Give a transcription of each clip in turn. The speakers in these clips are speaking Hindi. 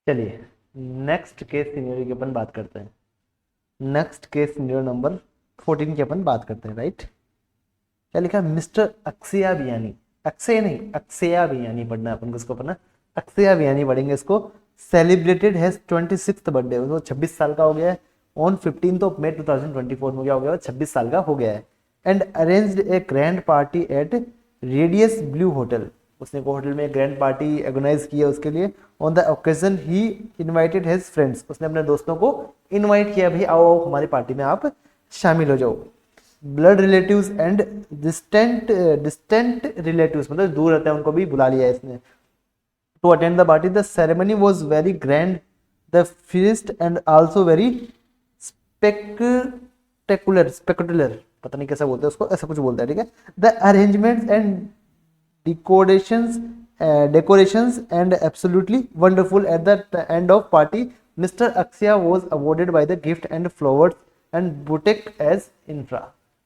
चलिए नेक्स्ट केस सिनेरियो की अपन बात करते हैं। नेक्स्ट केस सिनेरियो नंबर 14 की अपन बात करते हैं, राइट। क्या लिखा है? मिस्टर अक्षया बियानी, अक्षय नहीं अक्षया बियानी पढ़ना है अपन को, इसको पढ़ना अक्षया बियानी पढ़ेंगे इसको। सेलिब्रेटेड हैज 26th बर्थडे, वो 26 साल का हो गया है। ऑन 15th ऑफ मई 2024 में क्या हो गया? 26 साल का हो गया है। And arranged A grand party at radius Blu hotel, उसने वो होटल में ग्रैंड पार्टी ऑर्गेनाइज की है उसके लिए। On the occasion he invited his friends, उसने अपने दोस्तों को इनवाइट किया, भाई आओ आओ हमारी पार्टी में आप शामिल हो जाओ। Blood relatives and distant relatives, मतलब दूर रहते हैं उनको भी बुला लिया है इसने। To attend the party, the ceremony was very grand, the feast and also very spectacular, पता नहीं कैसा बोलते हैं उसको, ऐसा कुछ बोलता है, ठीक है। The arrangements and decorations decorations and absolutely wonderful. At the end of party, Mr. Akshaya was awarded by the gift and flowers and bouquet as infra.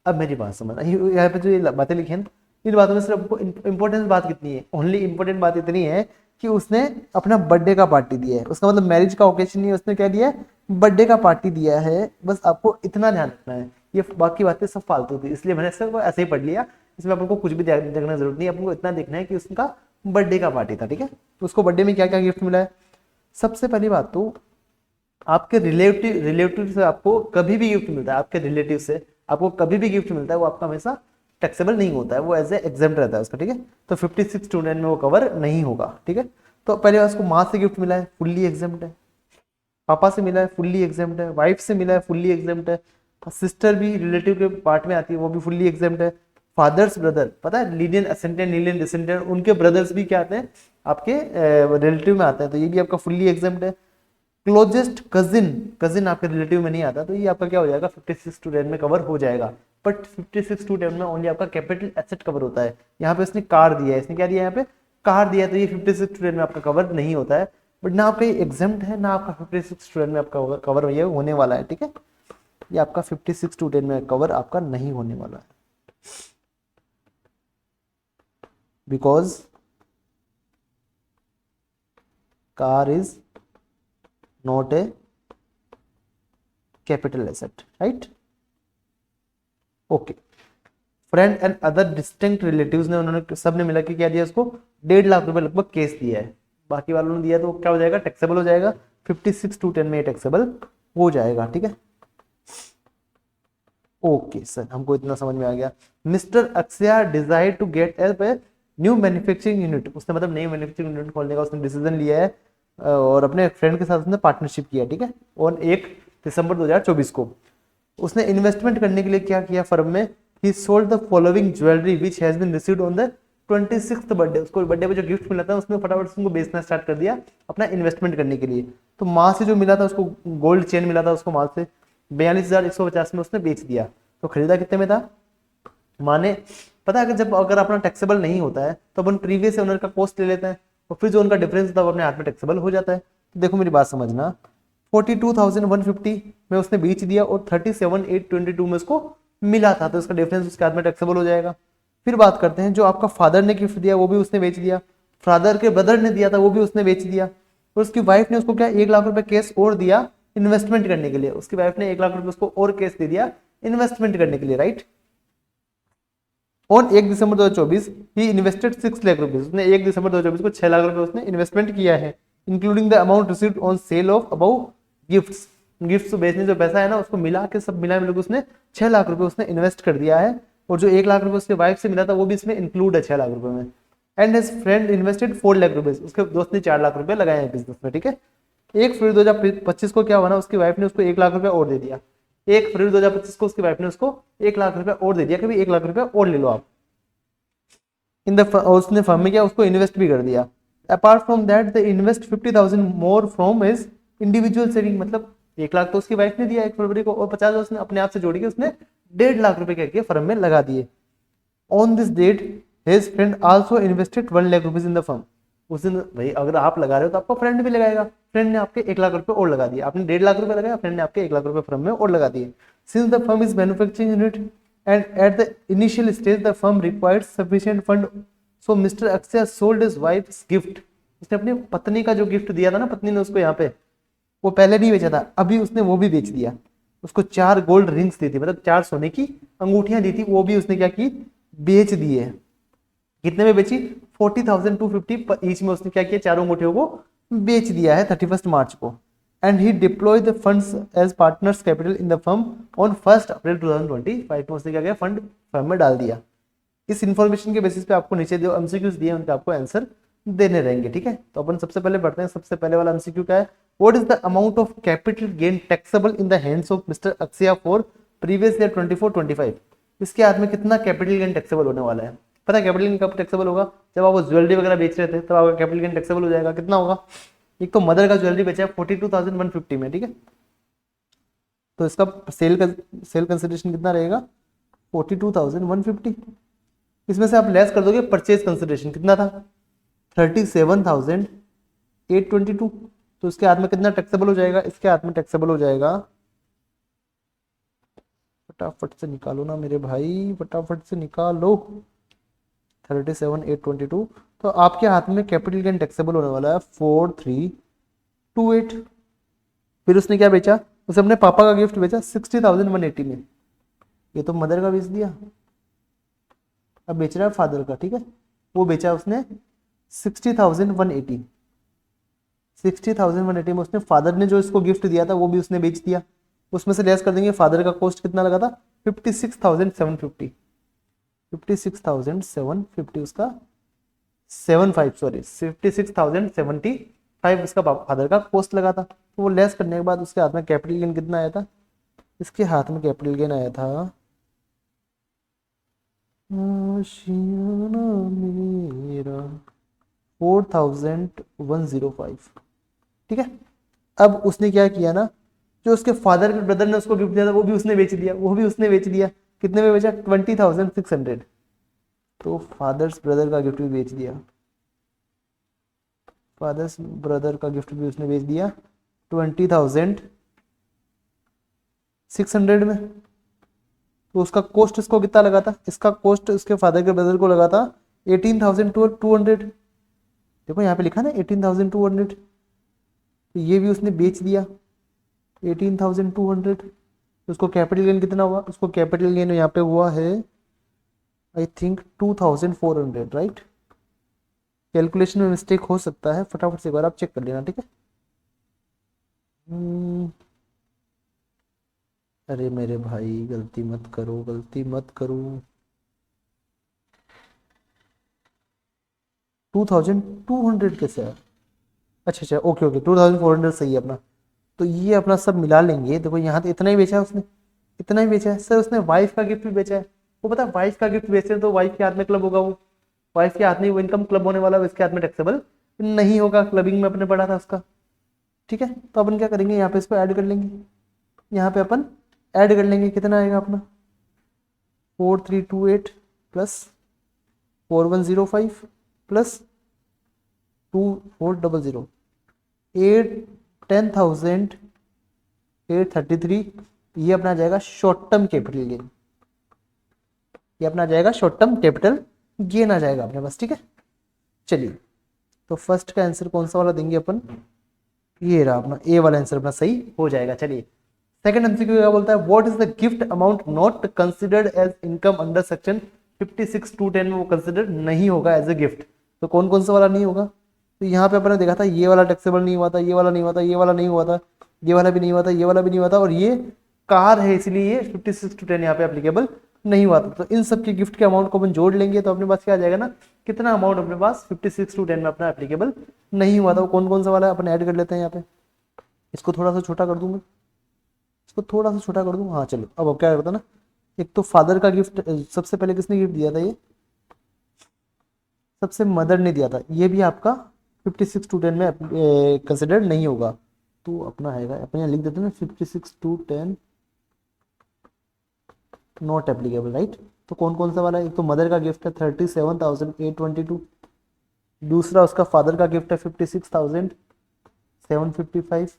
अब मेरी बात समझ, यहाँ पे जो ये बातें लिखी हैं इन बातों में सिर्फ आपको इंपॉर्टेंट बात कितनी है? ओनली इंपॉर्टेंट बात इतनी है कि उसने अपना बर्थडे का पार्टी दिया है, उसका मतलब मैरिज का ओकेजन नहीं है, उसने क्या दिया है? बर्थडे का पार्टी दिया है। बस आपको इतना ध्यान रखना है, ये बाकी बातें सब फालतू थी इसलिए मैंने सिर्फ ऐसे ही पढ़ लिया। इसमें अपन को कुछ भी देखना जरूरत नहीं है, अपन को इतना देखना है कि उसका बर्थडे का पार्टी था, ठीक है। तो उसको बर्थडे में क्या क्या गिफ्ट मिला है? सबसे पहली बात तो आपके रिलेटिव से आपको कभी भी गिफ्ट मिलता है, आपके रिलेटिव से आपको कभी भी गिफ्ट मिलता है, वो आपका हमेशा टैक्सेबल नहीं होता है, वो एज ए एग्जाम्प्ट रहता है उसका, ठीक है। तो 56 स्टूडेंट में वो कवर नहीं होगा, ठीक है। तो पहले बार उसको माँ से गिफ्ट मिला है, फुल्ली एग्जाम्प्ट है। पापा से मिला है, फुल्ली एग्जाम्प्ट है। वाइफ से मिला है, फुल्ली एग्जाम्प्ट है। सिस्टर भी रिलेटिव के पार्ट में आती है, वो भी फुल्ली एग्जाम्प्ट है। फादर्स ब्रदर, पता है लीनियन असेंडेंट लीनियन डिसेंडेंट, उनके ब्रदर्स भी क्या आते हैं? आपके रिलेटिव में आते हैं, तो ये भी आपका फुल्ली एग्जाम्प्ट है। क्लोजेस्ट कजिन, कजिन आपके रिलेटिव में नहीं आता, तो ये आपका क्या हो जाएगा? 56 स्टूडेंट में कवर हो जाएगा। बट 56 स्टूडेंट में ओनली आपका कैपिटल एसेट कवर होता है। यहाँ पे इसने कार दिया है, इसने क्या दिया है? यहाँ पे कार दिया है, तो ये 56 स्टूडेंट में आपका कवर नहीं होता है। बट ना आपका ये एग्जाम्प्ट है, ना आपका 56 स्टूडेंट में आपका कवर ये होने वाला है, ठीक है। ये आपका 56 स्टूडेंट में कवर आपका नहीं होने वाला है, because car is not a capital asset, right. Okay. Friend and other distinct relatives ने, उन्होंने सबने मिला के क्या दिया उसको? 1.5 लाख रुपए लगभग केस दिया है। बाकी वालों ने दिया तो क्या हो जाएगा? टैक्सेबल हो जाएगा। 56 to 10 में टैक्सेबल हो जाएगा, ठीक है। ओके सर, हमको इतना समझ में आ गया। Mister Akshaya desire to get a new manufacturing unit, उसने मतलब नई मैन्युफैक्चरिंग यूनिट खोलने का उसने डिसीजन लिया है और अपने फ्रेंड के साथ उसने पार्टनरशिप किया, ठीक है। और 1 दिसंबर 2024 को उसने इन्वेस्टमेंट करने के लिए क्या किया फर्म में? He sold the following jewellery which has been received on the 26th birthday, उसको बर्थडे पे जो गिफ्ट मिला था उसने फटाफट उसको बेचना स्टार्ट कर दिया अपना इन्वेस्टमेंट करने के लिए। तो माँ से जो मिला था उसको, गोल्ड चेन मिला था उसको माँ से, 42,150 में उसने बेच दिया। तो खरीदा कितने में था? माँ ने, पता है जब अगर अपना टैक्सेबल नहीं होता है तो अपन प्रीवियस ओनर का कॉस्ट ले लेते हैं और फिर जो उनका डिफरेंस होता है वो अपने हाथ में टैक्सेबल हो जाता है। तो देखो मेरी बात समझना, 42,150 में उसने बेच दिया और 37,822 में उसको मिला था, तो उसका डिफरेंस उसके हाथ में टैक्सेबल हो जाएगा। फिर बात करते हैं जो आपका फादर ने गिफ्ट दिया वो भी उसने बेच दिया, फादर के ब्रदर ने दिया था वो भी उसने बेच दिया, और उसकी वाइफ ने उसको क्या 1 लाख रुपए कैश और दिया इन्वेस्टमेंट करने के लिए। उसकी वाइफ ने 1 लाख रुपए उसको और कैश दे दिया इन्वेस्टमेंट करने के लिए, right. On 1 December 2024 he invested 6 lakh rupees, उसने 1 दिसंबर 2024 को 6 लाख रुपए उसने इन्वेस्टमेंट किया है, including the amount received on sale of about gifts, gifts बेचने जो पैसा है ना उसको मिला के सब मिला मिलकर उसने 6 लाख रुपए उसने इन्वेस्ट कर दिया है। और जो 1 लाख रुपए उसके वाइफ से मिला था वो भी इसमें इंक्लूड है 6 लाख रुपए में। And his friend invested 4 lakh रुपए, उसके दोस्त ने 4 लाख रुपए लगाए हैं बिजनेस में, ठीक है। 1 फरवरी 2025 को क्या हुआ ना, उसकी वाइफ ने उसको 1 लाख रुपए और दे दिया। 1 फरवरी 2025 को उसकी वाइफ ने उसको 1 लाख रुपए और दे दिया, कभी 1 लाख रुपए और ले लो आप इन द, उसने फर्म में क्या उसको इन्वेस्ट भी कर दिया। Apart from that the invest 50,000 more from his individual saving, मतलब 1 लाख तो उसकी वाइफ ने दिया 1 फरवरी को और 50 उसने अपने आप से जोड़ के उसने 1.5 लाख रुपए करके फर्म में लगा दिए। On this date his friend also invested 1 lakh rupees in the firm, उस दिन भाई अगर आप लगा रहे हो तो आपका फ्रेंड भी लगाएगा, फ्रेंड ने आपके 1 लाख रुपए और लगा दिए, आपने 1.5 लाख रुपए लगाया, फ्रेंड ने आपके 1 लाख रुपए फर्म में और लगा दिए। Since the firm is manufacturing unit and at the initial stage the firm required sufficient fund, so Mr. Akshay sold his wife's gift उसने अपनी पत्नी का जो गिफ्ट दिया था ना, पत्नी ने उसको यहाँ पे, वो पहले नहीं बेचा था, अभी उसने वो भी बेच दिया। उसको 4 गोल्ड रिंग्स दी थी, मतलब 4 सोने की अंगूठियां दी थी, वो भी उसने क्या की, बेच दी है। कितने में बेची, 40,250 ईच में उसने क्या किया, चारों अंगूठियों को बेच दिया है 31 मार्च को। And he deploy the funds as partner's capital in the firm on 1 April 2025 में उसने क्या किया, फंड फर्म में डाल दिया। इस इंफॉर्मेशन के बेसिस पे आपको नीचे जो एमसीक्यूज दिए हैं उनका आपको आंसर देने रहेंगे, ठीक है। तो अपन सबसे पहले पढ़ते हैं, सबसे पहले वाला एमसीक्यू क्या है, what is the amount of capital gain taxable in the hands of mister Akshay for previous year 24-25। इसके हाथ में कितना कैपिटल गेन टैक्सेबल होने वाला है, पता है कैपिटल गेन कब टैक्सेबल होगा, जब आप वो ज्वेलरी वगैरह बेच रहे थे तब आपका कैपिटल गेन टैक्सेबल हो जाएगा। कितना होगा, एक तो मदर का ज्वेलरी बेचा है 42,150 में, ठीक है, तो इसका सेल कंसिडरेशन कितना रहेगा, 42,150। इसमें से आप लेस कर दोगे परचेज कंसिडरेशन, कितना था, 37,822, तो इसके हाथ में कितना टैक्सेबल हो जाएगा, इसके हाथ में टैक्सेबल हो जाएगा, फटाफट से निकालो ना मेरे भाई, फटाफट से निकालो, 37,822। तो आपके हाथ में कैपिटल गेन टैक्सेबल होने वाला है 4328। फिर उसने क्या बेचा, उसने अपने पापा का गिफ्ट बेचा 60,180 में, ये तो मदर का बेच दिया, अब बेच रहा है फादर का, ठीक है, वो बेचा उसने 60,180। 60,180 में उसने फादर ने जो इसको गिफ्ट दिया था वो भी उसने बेच दिया। उसमें से लेस कर देंगे, फादर का कॉस्ट कितना लगा था, 56,750, 56,750 उसका 56,075 इसका फादर का कॉस्ट लगा था। तो वो लेस करने के बाद उसके हाथ में कैपिटल गेन कितना आया था, इसके हाथ में कैपिटल गेन आया था मेरा 4,105, ठीक है। अब उसने क्या किया ना, जो उसके फादर के ब्रदर ने उसको गिफ्ट दिया था वो भी उसने बेच दिया, वो भी उसने बेच दिया, कितने में बेचा, 20,600। तो फादर्स ब्रदर का गिफ्ट भी बेच दिया, फादर्स ब्रदर का गिफ्ट भी उसने बेच दिया 20,600 में। तो उसका कॉस्ट इसको कितना लगा था, इसका कॉस्ट उसके फादर के ब्रदर को लगा था 18,200। देखो यहाँ पे लिखा ना 18,200, तो ये भी उसने बेच दिया 18,200। तो उसको कैपिटल गेन कितना हुआ, उसको कैपिटल गेन यहाँ पे हुआ है आई थिंक 2,400, राइट। कैलकुलेशन में मिस्टेक हो सकता है, फटाफट से एक बार आप चेक कर लेना, ठीक है। अरे मेरे भाई गलती मत करो, गलती मत करो, 2,200 कैसे है, अच्छा अच्छा ओके ओके 2,400 सही है अपना। तो ये अपना सब मिला लेंगे, देखो यहाँ तो इतना ही बेचा है उसने, इतना ही बेचा है सर। उसने वाइफ का गिफ्ट भी बेचा है, वो पता है वाइफ का गिफ्ट बेचे तो वाइफ के हाथ में क्लब होगा, वो वाइफ के हाथ में वो इनकम क्लब होने वाला है, इसके हाथ में टैक्सेबल नहीं होगा, क्लबिंग में अपने पढ़ा था उसका, ठीक है। तो अपन क्या करेंगे, यहाँ पे इसको ऐड कर लेंगे, यहाँ पे अपन ऐड कर लेंगे, कितना आएगा अपना 4,328 प्लस 4,105 प्लस 2,400 10,833। ये अपना आ जाएगा शॉर्ट टर्म कैपिटल गेन, ये अपना आ जाएगा शॉर्ट टर्म कैपिटल गेन आ जाएगा अपने पास, ठीक है। चलिए तो फर्स्ट का आंसर कौन सा वाला देंगे अपन, ये रहा अपना ए वाला आंसर अपना सही हो जाएगा। चलिए सेकंड एमसीक्यू क्या बोलता है, what is the gift amount not considered as income under section 56(2)(10) में वो कंसिडर नहीं होगा एज ए गिफ्ट। तो कौन कौन सा वाला नहीं होगा, तो यहाँ पे अपने देखा था ये वाला टैक्सेबल नहीं हुआ था, ये वाला नहीं हुआ था, ये वाला नहीं हुआ था, ये वाला भी नहीं हुआ था, ये वाला भी नहीं हुआ था, और ये कार है इसलिए ये 56(2)(10) यहाँ पे एप्लीकेबल नहीं हुआ था। तो इन सब के गिफ्ट के अमाउंट को अपन जोड़ लेंगे तो अपने पास क्या आ जाएगा ना, कितना अमाउंट अपने पास 56(2)(10) में अपना एप्लीकेबल नहीं हुआ था, वो कौन कौन सा वाला अपन ऐड कर लेते हैं यहाँ पे। इसको थोड़ा सा छोटा कर दूं मैं, इसको थोड़ा सा छोटा कर दूं, हाँ चलो। अब क्या करता ना, एक तो फादर का गिफ्ट सबसे पहले किसने गिफ्ट दिया था, ये सबसे मदर ने दिया था, ये भी आपका 56(2)(10) में कंसिडर नहीं होगा। तो अपना आएगा, अपन यहाँ लिख देते हैं ना 56(2)(10) नॉट एप्लीकेबल, राइट। तो कौन कौन सा वाला है, एक तो मदर का गिफ्ट है 37,822, दूसरा उसका फादर का गिफ्ट है 56,755,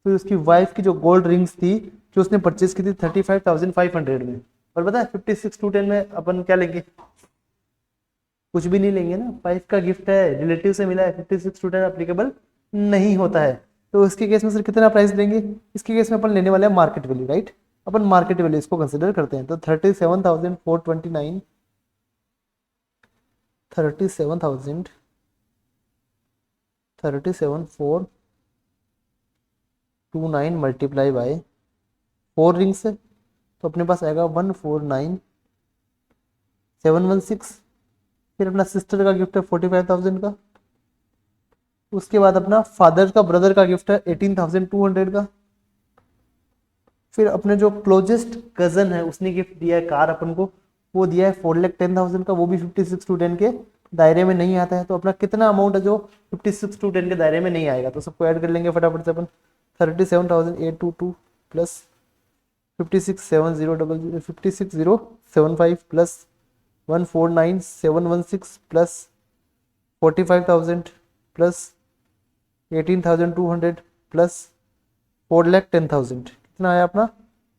फिर उसकी वाइफ की जो गोल्ड रिंग्स थी जो उसने परचेज की थी 35,500 में। और पता है 56(2)(10) में अपन क्या लेंगे, कुछ भी नहीं लेंगे ना, वाइफ का गिफ्ट है, रिलेटिव से मिला है, 56 टू 10 एप्लीकेबल नहीं होता है। तो इसके केस में सर कितना प्राइस देंगे, इसके केस में अपन लेने वाले हैं मार्केट वैल्यू, राइट। अपन मार्केट वैल्यू इसको कंसिडर करते हैं, तो 37,429, 37,000, 37,429 मल्टीप्लाई बाय 4 रिंग्स है, तो अपने पास आएगा 149,716। फिर अपना सिस्टर का गिफ्ट है 45,000 का। उसके बाद अपना फादर का ब्रदर का गिफ्ट है 18,200 का। फिर अपने जो क्लोजेस्ट कजन है उसने गिफ्ट दिया है कार अपन को, वो दिया है 4,10,000 का, वो भी 56 टू 10 के दायरे में नहीं आता है। तो अपना कितना अमाउंट है जो 56 टू 10 के दायरे में नहीं आएगा, तो सबको ऐड कर लेंगे फटाफट से अपन। 37,822 plus 56,700 56,075 plus 149,716 plus 45,000 plus 18,200 plus 4,10,000, कितना आया अपना,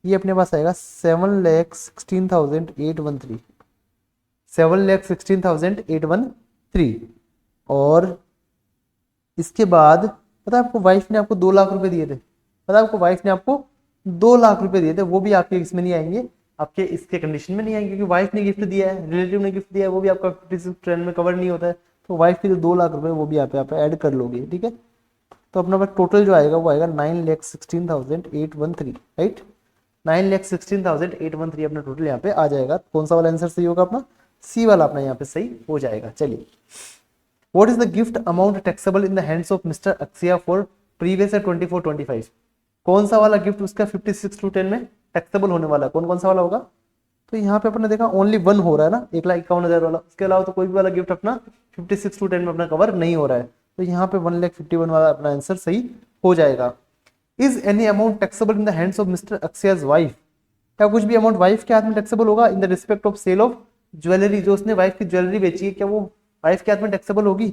ये अपने पास आएगा 7,16,813, 7,16,813। और इसके बाद पता है आपको वाइफ ने आपको 2 लाख रुपए दिए थे, पता है आपको वाइफ ने आपको 2 लाख रुपए दिए थे, वो भी आपके इसमें नहीं आएंगे, आपके इसके कंडीशन में नहीं आएंगे, क्योंकि वाइफ ने गिफ्ट दिया है, रिलेटिव ने गिफ्ट दिया है, वो भी आपका 56 ट्रेंड में कवर नहीं होता है। तो वाइफ के जो 2 लाख रुपए वो भी आप यहाँ पे ऐड कर लोगे, ठीक है। तो अपना पास टोटल जो आएगा वो आएगा 9,16,813, राइट। 9,16,813 अपना टोटल यहाँ पे आ जाएगा। कौन सा वाला आंसर सही होगा अपना, सी वाला अपना यहाँ पे सही हो जाएगा। चलिए, what is the gift amount taxable in the hands of mister Akshay for previous year 24-25, कौन सा वाला गिफ्ट उसका 56 टू 10 में टैक्सेबल होने वाला है, कौन सा वाला होगा। तो यहाँ पे अपने देखा ओनली 1 हो रहा है ना, 1,51,000 वाला, उसके अलावा तो कोई भी वाला गिफ्ट अपना 56 टू 10 में अपना कवर नहीं हो रहा है। तो यहाँ पे 1,51,000 वाला अपना आंसर सही हो जाएगा। Is any amount taxable in the hands of mister अक्षय's वाइफ, क्या कुछ भी अमाउंट वाइफ के हाथ में टैक्सेबल होगा in the respect of sale of jewellery, जो उसने वाइफ की ज्वेलरी बेची है, क्या वो वाइफ के हाथ में टैक्सेबल होगी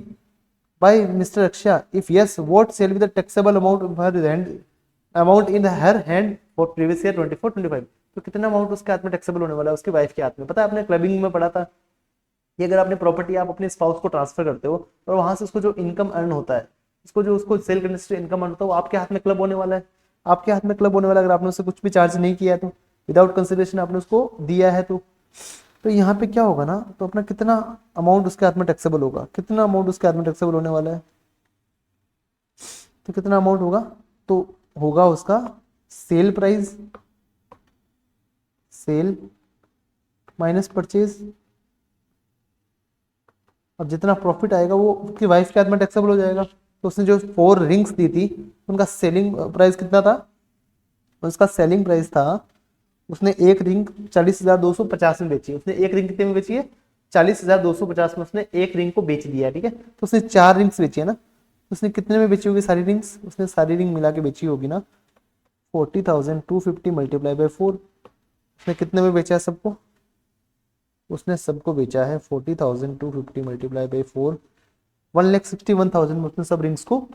by mister Akshay. If yes, what shall be the taxable amount in her hand for previous year 24-25, तो कितना अमाउंट उसके हाथ में टैक्सेबल होने वाला है उसकी वाइफ के हाथ में। पता है आपने क्लबिंग में पढ़ा था कि अगर आपने प्रॉपर्टी आप अपने स्पाउस को ट्रांसफर करते हो और वहां से उसको जो इनकम अर्न होता है, उसको जो उसको सेल करने से इनकम अर्न होता है, वो आपके हाथ में क्लब होने वाला है, आपके हाथ में क्लब होने वाला है। अगर आपने उससे कुछ भी चार्ज नहीं किया है तो विदाउट कंसिडरेशन आपने उसको दिया है, तो यहाँ पे क्या होगा ना, तो अपना कितना अमाउंट उसके हाथ में टैक्सेबल होगा, कितना अमाउंट उसके हाथ में टैक्सेबल होने वाला है, तो कितना अमाउंट होगा, तो होगा उसका sale price, sale minus purchase. अब जितना प्रॉफिट आएगा वो उसकी वाइफ के हाथ में टैक्सेबल हो जाएगा। तो उसने जो 4 रिंग्स दी थी उनका सेलिंग प्राइस कितना था, उसका सेलिंग प्राइस था, उसने एक रिंग 40,250 में बेची, उसने एक रिंग कितने में बेची है, 40,250 में उसने एक रिंग को बेच दिया है, ठीक है। तो उसने 4 रिंग्स बेची है ना, उसने कितने में बेची होगी सारी रिंग्स, उसने सारी रिंग मिला के बेची होगी ना 40,250 मल्टीप्लाई बाय 4, उसने कितने में बेचा है सबको, उसने सबको बेचा है 40,250 मल्टीप्लाई बाई 4, 1,61,000 में उसने सब रिंग्स को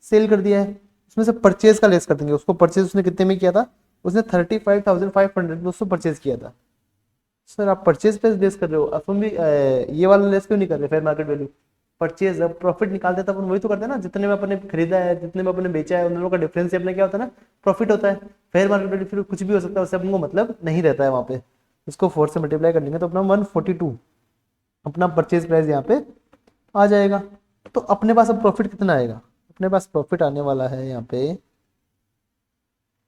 सेल कर दिया है। उसमें से परचेज का लेस कर देंगे, उसको परचेज उसने कितने में किया था, उसने 35,500 में उसको परचेज किया था। सर आप परचेज प्राइस लेस कर रहे हो, अपन भी ये वाला लेस क्यों नहीं कर रहे, फेयर मार्केट वैल्यू परचेज, अब प्रॉफिट निकालते तो अपन वही तो करते हैं ना, जितने में अपने खरीदा है जितने में अपने बेचा है उन दोनों का डिफरेंस अपने क्या होता है ना, प्रॉफिट होता है। फेयर मार्केट वैल्यू फिर कुछ भी हो सकता है, उससे अपन को मतलब नहीं रहता है वहाँ पे। इसको 4 से मल्टीप्लाई कर लेंगे तो अपना 142 अपना परचेज प्राइस यहाँ पे आ जाएगा। तो अपने पास अब प्रॉफिट कितना आएगा, अपने पास प्रॉफिट आने वाला है यहाँ पे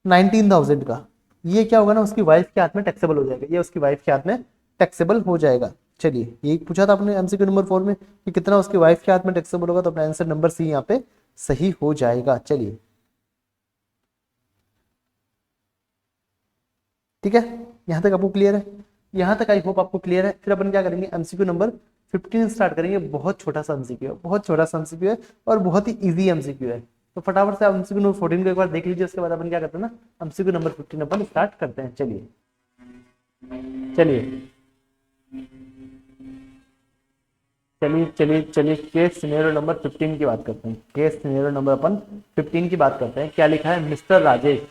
19,000 का। ये क्या होगा ना, उसकी वाइफ के हाथ में टैक्सेबल हो जाएगा, ये उसकी वाइफ के हाथ में टैक्सेबल हो जाएगा। चलिए, यही पूछा था आपने एमसीक्यू नंबर 4 में कि कितना उसकी वाइफ के हाथ में टैक्सेबल होगा, तो अपना आंसर नंबर सी यहाँ पे सही हो जाएगा। चलिए ठीक है, यहाँ तक आपको क्लियर है, यहाँ तक आई होप आपको क्लियर है। फिर अपन क्या करेंगे, एमसीक्यू नंबर 15 स्टार्ट करेंगे। बहुत छोटा सा एमसीक्यू है, बहुत छोटा सा एमसीक्यू है और बहुत ही इजी एमसीक्यू है। तो फटाफट से आप एमसीक्यू नंबर 14 को एक बार देख लीजिए, उसके बाद अपन क्या करते हैं ना, एमसीक्यू नंबर 15 अपन स्टार्ट करते हैं। चलिए चलिए चलिए चलिए चलिए केस सिनेरियो नंबर 15 की बात करते हैं। केस सिनेरियो नंबर अपन 15 की बात करते हैं। क्या लिखा है, मिस्टर राजेश,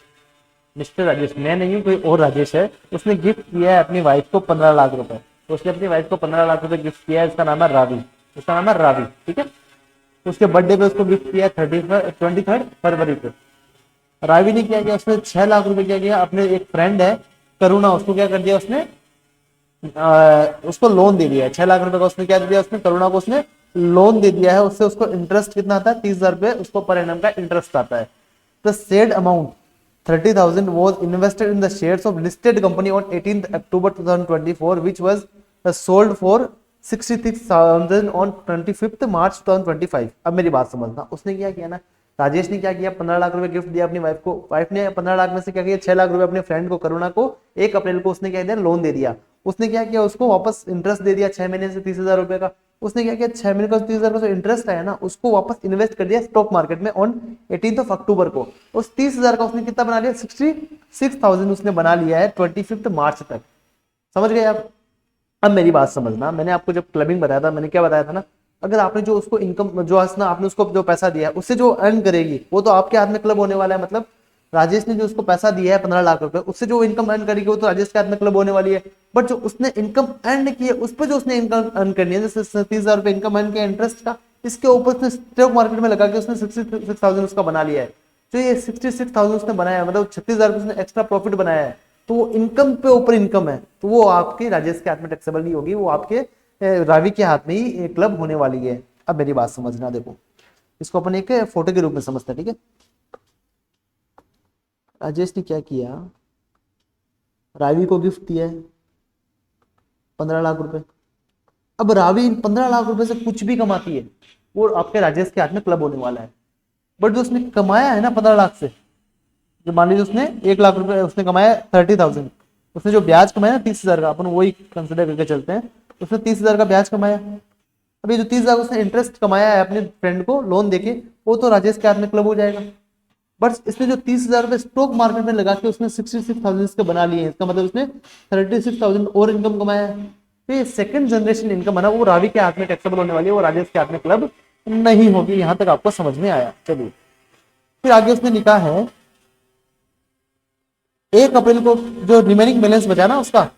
मिस्टर राजेश मैं नहीं हूँ, कोई और राजेश है, उसने गिफ्ट किया है अपनी वाइफ को 15 लाख रुपए। तो उसने अपनी वाइफ को 15 लाख रुपए गिफ्ट किया है, इसका नाम है रावी, इसका नाम है रावी, ठीक है। तो उसके बर्थडे पे उसको गिफ्ट किया 23 फरवरी को। रावी ने क्या किया, उसने 6 लाख रुपए क्या किया, अपने एक फ्रेंड है करुणा, उसको क्या कर दिया उसने, उसको लोन दे दिया है 6 लाख रुपए का। उसने क्या दे दिया, उसने करुणा को उसने लोन दे दिया है। उससे उसको इंटरेस्ट कितना आता है, 30,000 रुपए उसको पर एनम का इंटरेस्ट आता है। The said amount 30,000 was invested in the shares of listed company on 18th October 2024 which was sold for 66,000 on 25th March 2025। अब मेरी बात समझना, उसने क्या किया ना, राजेश ने क्या किया, 15 लाख रुपए गिफ्ट दिया अपनी वाइफ को। वाइफ ने 15 लाख में से क्या किया, 6 लाख रुपए अपने फ्रेंड को करुणा को 1 अप्रैल को उसने क्या दिया, लोन दे दिया। उसने क्या किया, उसको वापस इंटरेस्ट दे दिया 6 महीने से 30,000 रुपए का। उसने क्या किया, 6 महीने का 30,000 का जो इंटरेस्ट आया ना, उसको वापस इन्वेस्ट कर दिया स्टॉक मार्केट में ऑन 18th अक्टूबर को। उस 30,000 का उसने कितना बना लिया, 66,000 उसने बना लिया है 25 मार्च तक। समझ गए आप। अब मेरी बात समझना, मैंने आपको जब क्लबिंग बताया था, मैंने क्या बताया था ना, अगर आपने जो उसको इनकम जो ना आपने उसको जो पैसा दिया है, उससे जो अर्न करेगी वो तो आपके हाथ में क्लब होने वाला है। मतलब राजेश ने जो उसको पैसा दिया है 15 लाख रुपए, उससे जो इनकम अर्न करेगी वो तो राजेश के हाथ में क्लब होने वाली है। बट जो उसने इनकम अर्न की है, उस पर जो उसने इनकम अर्न करनी है, जैसे 30,000 रुपए इनकम अर्न किया इंटरेस्ट का, इसके ऊपर उसने स्टॉक मार्केट में लगा के उसने 66,000 उसका बना लिया है। तो ये 66,000 उसने बनाया है, मतलब 36,000 उसने एक्स्ट्रा प्रॉफिट बनाया है। तो वो इनकम पे ऊपर इनकम है, तो वो आपके राजेश के हाथ में टैक्सेबल नहीं होगी, वो आपके रावी के हाथ में ही क्लब होने वाली है। अब मेरी बात समझना, देखो इसको अपन एक फोटो के रूप में समझते हैं, ठीक है। राजेश ने क्या किया, रावी को गिफ्ट दिया है 15 लाख रुपए। अब रावी 15 लाख रुपए से कुछ भी कमाती है, वो आपके राजेश के हाथ में क्लब होने वाला है। बट जो उसने कमाया है ना 15 लाख से, जो मान लीजिए उसने 1 लाख रुपए उसने कमाया 30,000, उसने जो ब्याज कमाया ना 30,000 का, अपन वही कंसिडर करके चलते हैं, उसने 30,000 का ब्याज कमाया। अभी जो 30,000 उसने इंटरेस्ट कमाया है अपने फ्रेंड को लोन देके, वो तो राजेश के हाथ में क्लब हो जाएगा। बट इसने जो 30,000 रुपए स्टॉक मार्केट में लगा के उसने 66,000 इसके बना लिए हैं, इसका मतलब उसने 36,000 और इनकम कमाया है। तो ये सेकंड जनरेशन इनकम है ना, वो रावी के हाथ में टैक्सेबल होने वाली है, वो राजेश के हाथ में क्लब नहीं होगी। यहां तक आपको समझ में आया। चलिए फिर आगे उसने लिखा है 1 अप्रैल को जो रिमेनिंग बैलेंस बचा ना, उसका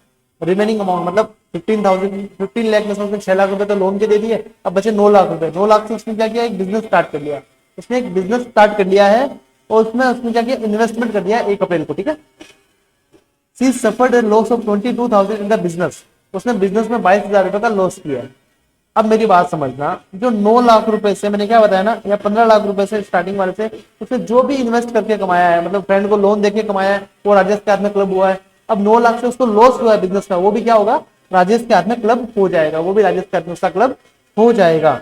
रिमेनिंग अमाउंट मतलब 15 लाख में से उसने 6 लाख रुपए तो लोन के दे दिए, अब बचे 9 लाख रुपए। 9 लाख से उसने क्या किया, एक बिजनेस स्टार्ट कर लिया। उसने एक बिजनेस स्टार्ट कर लिया है और उसमें उसने क्या किया, इन्वेस्टमेंट कर दिया 1 अप्रैल को, ठीक है। She suffered loss of 22,000 in the business, उसने बिजनेस में 22,000 रुपए का लॉस किया है। अब मेरी बात समझना, जो 9 लाख रुपए से मैंने क्या बताया ना, या 15 लाख रुपए से स्टार्टिंग वाले से उसने जो भी इन्वेस्ट करके कमाया है, मतलब फ्रेंड को लोन देके कमाया है, वो राजेश के हाथ में क्लब हुआ है। अब 9 लाख से उसको लॉस हुआ है बिजनेस का, वो भी क्या होगा, राजेश के हाथ में क्लब हो जाएगा, वो भी राजेश के हाथ में उसका क्लब हो जाएगा।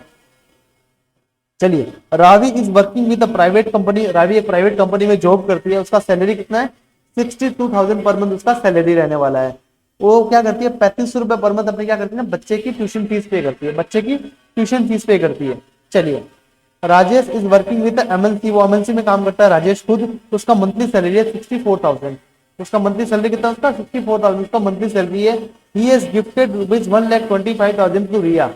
चलिए, Ravi is working with a private company, Ravi एक प्राइवेट कंपनी में जॉब करती है, उसका सैलरी कितना है, 62,000 पर मंथ उसका सैलरी रहने वाला है। वो क्या करती है, 3500 रुपए पर मंथ अपने क्या करती है ना, बच्चे की ट्यूशन फीस पे करती है, बच्चे की ट्यूशन फीस पे करती है। चलिए, Rajesh is working with MNC, वो एमएनसी में काम करता है राजेश खुद, तो उसका मंथली सैलरी है 64,000। उसका मंथली सैलरी कितना, उसका 64,000 उसका मंथली सैलरी है। He has gifted rupees 1,25,000 to Riya.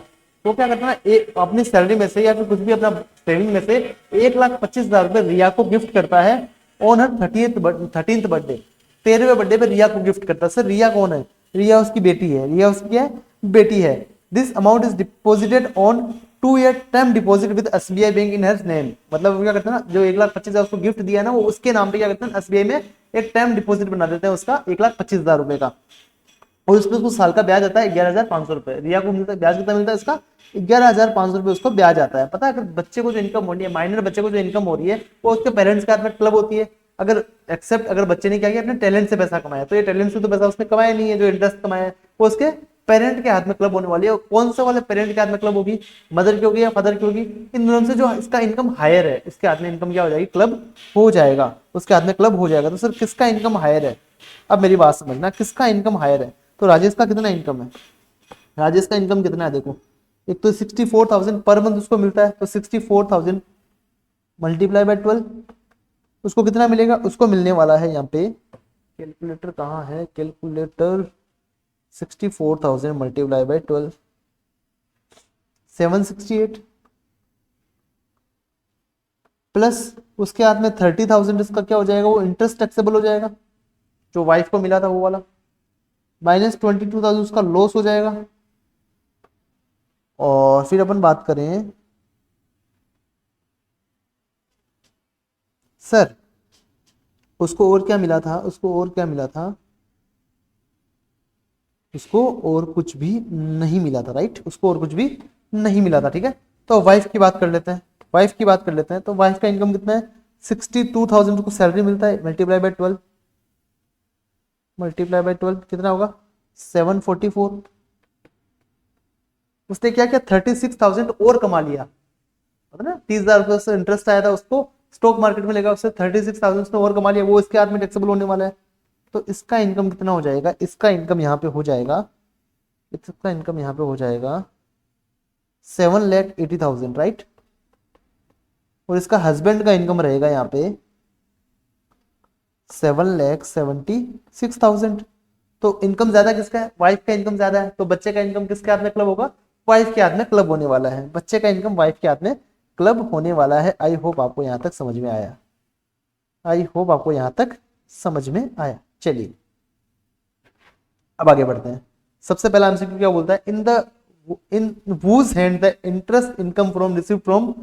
वो क्या करता है ना, अपनी सैलरी में से या फिर कुछ भी अपना सेविंग में से 1,25,000 रुपए रिया को गिफ्ट करता है ऑन हर 13th बर्थडे। 13वें बर्थडे पे रिया को गिफ्ट करता है। सर रिया कौन है, रिया उसकी बेटी है, रिया उसकी है बेटी है। This amount is deposited on 2 year term deposit with SBI bank in her name. मतलब क्या करते हैं ना, जो 1,25,000 उसको गिफ्ट दिया ना, वो उसके नाम पे क्या करते हैं, एसबीआई में एक टर्म डिपॉजिट बना देते हैं उसका 1,25,000 रुपए का, और उसमें कुछ साल का ब्याज आता है 11,500 रुपए। रिया को मिलता है ब्याज, कितना मिलता है इसका, 11,500 रुपए उसको ब्याज आता है। पता है, अगर बच्चे को जो इनकम हो रही है, माइनर बच्चे को जो इनकम हो रही है, वो उसके पेरेंट्स के हाथ में क्लब होती है। अगर एक्सेप्ट अगर बच्चे ने क्या किया, अपने टैलेंट से पैसा कमाया, तो ये टैलेंट से तो पैसा उसने कमाया नहीं है, जो इंटरेस्ट कमाया है वो उसके पेरेंट के हाथ में क्लब होने वाली है। कौन से वाले पेरेंट के हाथ में क्लब होगी, मदर की होगी या फादर की होगी, इन दोनों से जो इसका इनकम हायर है, इसके हाथ में इनकम क्या हो जाएगी, क्लब हो जाएगा, उसके हाथ में क्लब हो जाएगा। तो सर किसका इनकम हायर है, अब मेरी बात समझना, किसका इनकम हायर है। तो राजेश का कितना इनकम है, राजेश का इनकम कितना है, देखो एक तो 64,000 पर मंथ उसको मिलता है, तो 64,000 मल्टीप्लाई बाय 12, उसको कितना मिलेगा, उसको मिलने वाला है, यहाँ पे कैलकुलेटर कहाँ है, कैलकुलेटर, 64,000 मल्टीप्लाई बाय 12, 768 प्लस उसके हाथ में 30,000, इसका क्या हो जाएगा, वो इंटरेस्ट टैक्सेबल हो जाएगा, जो वाइफ को मिला था वो वाला। -22,000 उसका लॉस हो जाएगा। और फिर अपन बात करें सर, उसको और क्या मिला था, उसको और क्या मिला था, उसको और कुछ भी नहीं मिला था, राइट, उसको और कुछ भी नहीं मिला था, ठीक है। तो वाइफ की बात कर लेते हैं, वाइफ की बात कर लेते हैं। तो वाइफ का इनकम कितना है, 62,000 को सैलरी मिलता है, मल्टीप्लाई बाय 12, मल्टीप्लाई बाय 12 कितना होगा, 744। उसने क्या किया, 36,000 और कमा लिया, पता ना, 30,000 रुपये से इंटरेस्ट आया था उसको, स्टॉक मार्केट में लगा, उससे 36,000 उसने और कमा लिया, वो इसके हाथ में टैक्सेबल होने वाला है। तो इसका इनकम कितना हो जाएगा, इसका इनकम यहाँ पे हो जाएगा, इसका इनकम यहाँ पे हो जाएगा 7,80,000, राइट। और इसका हस्बैंड का इनकम रहेगा यहाँ पे 7,76,000। तो इनकम ज्यादा किसका है, वाइफ का इनकम ज्यादा है, तो बच्चे का इनकम किसके हाथ में क्लब होगा, वाइफ के हाथ में क्लब होने वाला है, बच्चे का इनकम वाइफ के हाथ में क्लब होने वाला है। आई होप आपको यहाँ तक समझ में आया, आई होप आपको यहाँ तक समझ में आया। चलिए अब आगे बढ़ते हैं। सबसे पहला एमसीक्यू क्या बोलता है, in whose hand the interest income from receive from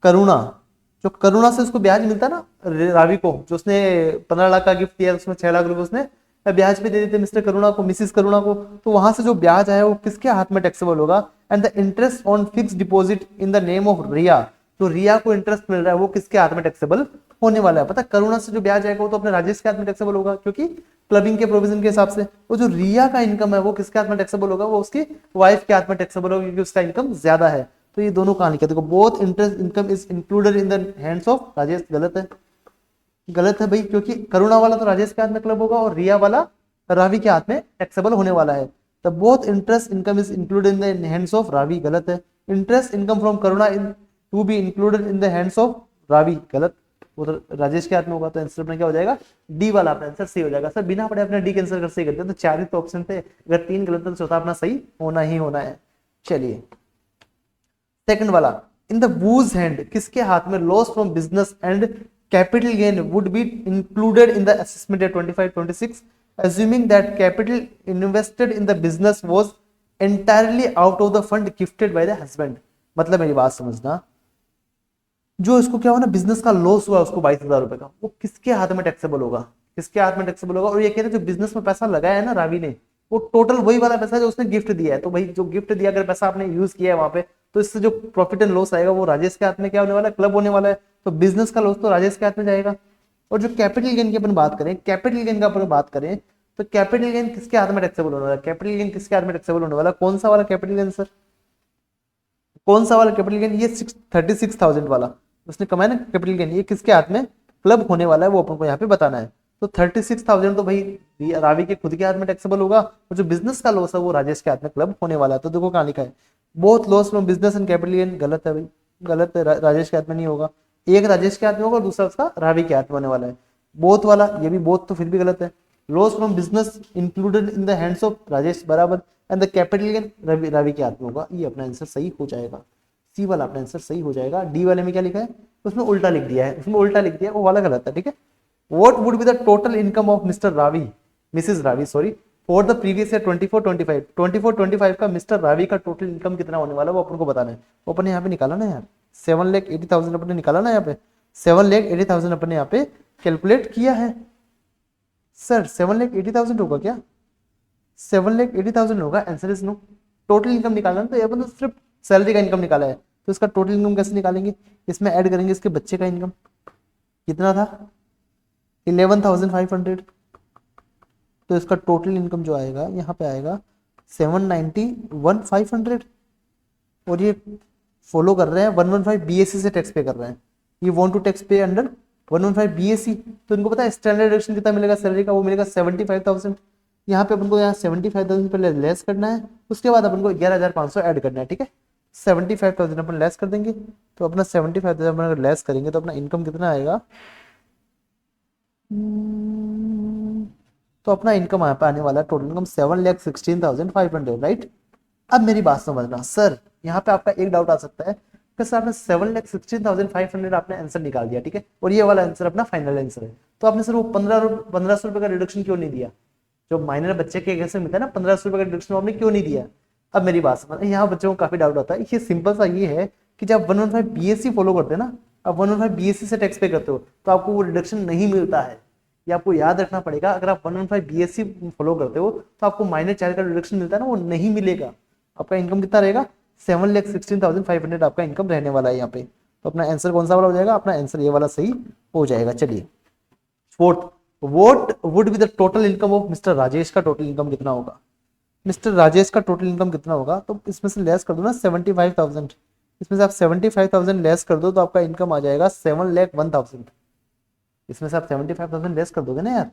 Karuna, जो करुणा से उसको ब्याज मिलता ना, रावी को, जो उसने 15 लाख का गिफ्ट दिया, उसमें 6 लाख रुपए उसने ब्याज पे दे देते मिस्टर करुणा को, मिसिस करुणा को। तो वहां से जो ब्याज आया वो किसके हाथ में टैक्सेबल होगा, and the interest on fix deposit in the name of Riya, तो रिया को इंटरेस्ट मिल रहा है वो किसके हाथ में टैक्सेबल होने वाला है, पता करुणा से जो ब्याज आएगा वो तो अपने राजेश के हाथ में टैक्सेबल होगा, क्योंकि क्लबिंग के प्रोविजन के हिसाब से। वो जो रिया का इनकम है वो किसके हाथ में टैक्सेबल होगा, वो उसकी वाइफ के हाथ में टैक्सेबल होगा, क्योंकि उसका इनकम ज्यादा है। तो ये दोनों कहानी कहते हैं, both interest income is included in the hands of Rajesh, गलत है, गलत है भाई, क्योंकि करुणा वाला तो राजेश के हाथ में क्लब होगा और रिया वाला रावी के हाथ में टैक्सेबल होने वाला है। तो both interest income is included in the hands of Ravi, गलत है। Interest income from Karuna in to be included in the hands of Ravi, गलत, वो तो राजेश के हाथ में होगा। तो आंसर अपना क्या हो जाएगा, डी वाला अपना आंसर सही हो जाएगा। सर बिना पढ़े अपने डी के आंसर कर सही करते हैं, तो 4 ही तो ऑप्शन थे, अगर 3 गलत है तो चौथा अपना सही होना ही होना है। चलिए सेकंड वाला, इन द वूज हैंड, किसके हाथ में loss from business and capital gain would be included in the assessment year 25-26, assuming that capital invested in the business was entirely out of the fund gifted by the husband। मतलब मेरी बात समझना, जो इसको क्या हुआ ना, बिजनेस का लॉस हुआ उसको 22,000 रुपए का, वो किसके हाथ में टैक्सेबल होगा, किसके हाथ में टैक्सेबल होगा। और ये कह रहे जो बिजनेस में पैसा लगाया है ना रावी ने, वो टोटल वही वाला पैसा जो उसने गिफ्ट दिया है। तो भाई जो गिफ्ट दिया, अगर पैसा आपने यूज किया है वहां पे, तो इससे जो प्रॉफिट एंड लॉस आएगा वो राजेश के हाथ में क्या होने वाला है, क्लब होने वाला है। तो बिजनेस का लॉस तो राजेश के हाथ में जाएगा। और जो कैपिटल गेन की अपन बात करें, कैपिटल गेन का अपन बात करें, तो कैपिटल गेन किसके हाथ में टैक्सेबल होने वाला है, कैपिटल गेन किसके हाथ में टैक्सेबल होने वाला, कौन सा वाला कैपिटल गेन सर, कौन सा वाला कैपिटल गेन, ये 36,000 वाला उसने कमाया ना कैपिटल गेन, ये किसके हाथ में क्लब होने वाला है वो अपन को यहाँ पे बताना है। तो 36,000 तो भाई रावी के खुद के हाथ में टैक्सेबल होगा, और जो बिजनेस का लॉस है वो राजेश के हाथ में क्लब होने वाला है। तो देखो कहाँ लिखा है, both loss from business and capital gain, गलत है भाई, गलत है, राजेश के हाथ में नहीं होगा। एक राजेश के हाथ में होगा और दूसरा उसका रावी के हाथ में होने वाला है। बोथ वाला, ये भी बोथ तो फिर भी गलत है। Loss from business included in the hands of Rajesh बराबर, and the capital gain Ravi के हाथ में होगा, ये अपना आंसर सही हो जाएगा। सी वाला अपना आंसर सही हो जाएगा। डी वाले में क्या लिखा है, उसमें उल्टा लिख दिया है, उसमें उल्टा लिख दिया है, वो वाला गलत है, ठीक है। What would be the total income of mister Ravi, Mrs Ravi sorry, for the previous year 24-25 का मिस्टर रावी का टोटल इनकम कितना होने वाला है वो अपन को बताना है। वो अपने यहाँ पे निकाला ना यार, 7,80,000 अपने निकाला ना यहाँ पे, 7,80,000 अपने यहाँ पे कैलकुलेट किया है। सर 7,80,000 होगा क्या, 7,80,000 होगा, answer is no. Total income निकालना तो अपन तो सिर्फ सैलरी का इनकम निकाला है, तो इसका टोटल इनकम कैसे निकालेंगे, इसमें ऐड करेंगे इसके बच्चे का इनकम, कितना था 11,500, तो इसका टोटल इनकम जो आएगा यहाँ पे आएगा 791,500। और ये फॉलो कर रहे हैं 115 बीएससी से टैक्स पे कर रहे हैं, ये वांट टू टैक्स पे अंडर 115 बीएससी। तो इनको पता है स्टैंडर्ड डिडक्शन कितना मिलेगा सैलरी का, वो मिलेगा 75,000। यहाँ पे अपन को यहाँ 75,000 पहले लेस करना है, उसके बाद अपन को 11,500 ऐड करना है, ठीक है। 75,000 अपन लेस कर देंगे, तो अपना 75,000 अगर लेस करेंगे तो अपना इनकम कितना आएगा, तो अपना इनकम यहाँ पे आने वाला है, टोटल इनकम 7,16,500, राइट। अब मेरी बात समझना सर, यहाँ पे आपका एक डाउट आ सकता है कि सर आपने 7,16,500 आपने आंसर निकाल दिया, ठीक है, और ये वाला आंसर अपना फाइनल आंसर है, तो आपने सर वो 1,500 रुपए का रिडक्शन क्यों नहीं दिया। जो माइनर बच्चे के केस में मिलता है ना 1500 रुपये का डिडक्शन आपने क्यों नहीं दिया। अब मेरी बात समझ, यहाँ बच्चों को काफी डाउट आता है, ये सिंपल सा ये है कि जब 115 बीएससी फॉलो करते हैं ना, आप 115 बीएससी से टैक्स पे करते हो तो आपको वो डिडक्शन नहीं मिलता है। ये आपको याद रखना पड़ेगा, अगर आप 115 बीएससी फॉलो करते हो तो आपको माइनर चार्ज का डिडक्शन मिलता है ना, वो नहीं मिलेगा। आपका इनकम कितना रहेगा, 7,16,500 आपका इनकम रहने वाला है यहाँ पे। तो अपना आंसर कौन सा वाला हो जाएगा, अपना आंसर ये वाला सही हो जाएगा। चलिए fourth, what would be the total income of mister Rajesh का टोटल इनकम कितना होगा। मिस्टर राजेश का टोटल इनकम कितना होगा, तो इसमें से लेस कर दो ना 75,000, इसमें से आप 75,000 लेस कर दो तो आपका इनकम आ जाएगा 7,01,000। इसमें से आप 75,000 लेस कर दोगे ना यार,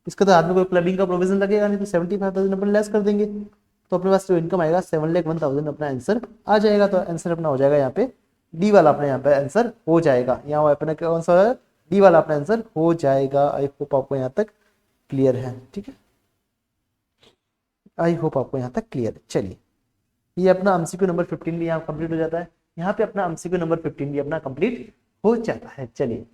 इसका तो हाथ में कोई क्लबिंग का प्रोविजन लगेगा नहीं, तो 75,000 अपन लेस कर देंगे तो अपने पास जो इनकम आएगा 7,01,000 अपना आंसर आ जाएगा। तो आंसर अपना हो जाएगा यहाँ पे डी वाला, अपने यहाँ पे आंसर हो जाएगा। यहाँ अपना कौन सा है, डी वाला अपना आंसर हो जाएगा। आई होप आपको यहाँ तक क्लियर है, ठीक है, आई होप आपको यहाँ तक क्लियर है। चलिए ये अपना एमसीक्यू नंबर 15 भी यहाँ कंप्लीट हो जाता है। यहाँ पे अपना एमसीक्यू नंबर 15 भी अपना कंप्लीट हो जाता है। चलिए